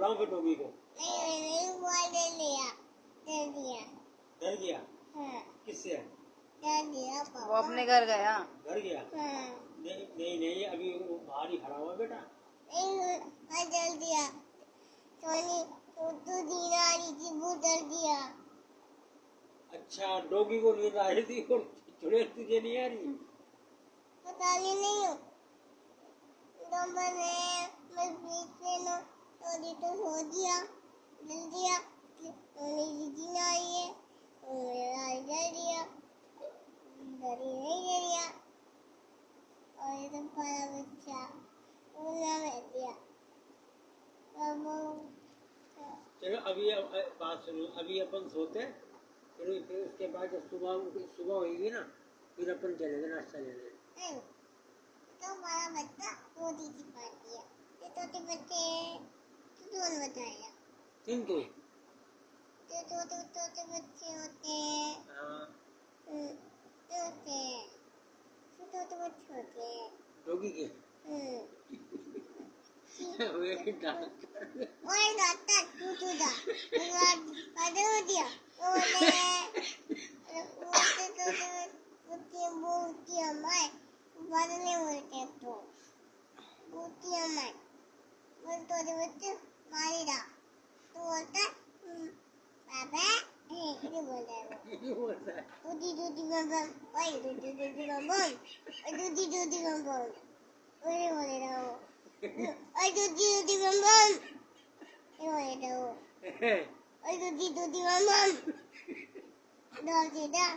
बुलाऊं फिर डॉगी को? नहीं वो ले लिया, दे दिया। डर गया? हाँ। किससे? दे दिया पापा। वो अपने घर गया। घर गया? हाँ। नहीं अभी वो बाहर ही खड़ा हुआ बेटा। नहीं मैं डर दिया। सोनी तो नींद आ रही थी, वो डर दिया। अच्छा डॉगी को नींद आ रही थी और चुड़ैल तुझे नहीं आ रही? पता नहीं हूँ। तो मैं बीच में ना सोनी तो सो दिया, डर दिया। सोनी दीदी ने आई है, मेरा डर दिया, डरी नहीं दिया। और ये तो बड़ा बच्चा उन्हें मैं दिया। चलो अभी बात सुनो, अभी अपन सोते फिर उसके बाद जब सुबह होगी ना फिर अपन चलेंगे नाश्ता लेने। नहीं तो बड़ा बच्चा रोटी चिपकाती है। ये छोटे बच्चे तो कौन बताया? तीन तो छोटे बच्चे होते हैं। हाँ होते हैं, छोटे बच्चे होते हैं डॉगी के। ओए डॉक्टर तू जा बता दिया बोलती हमारे बदले बोलते तो बोलती हमारे बोल तो बच्चे मारेगा तो बोलता पापा ये बोलता है वो दूधी बम ओए दूधी बम ओए बोलेगा वो ओए दूधी बम ये बोलेगा वो ओए दूधी बम डर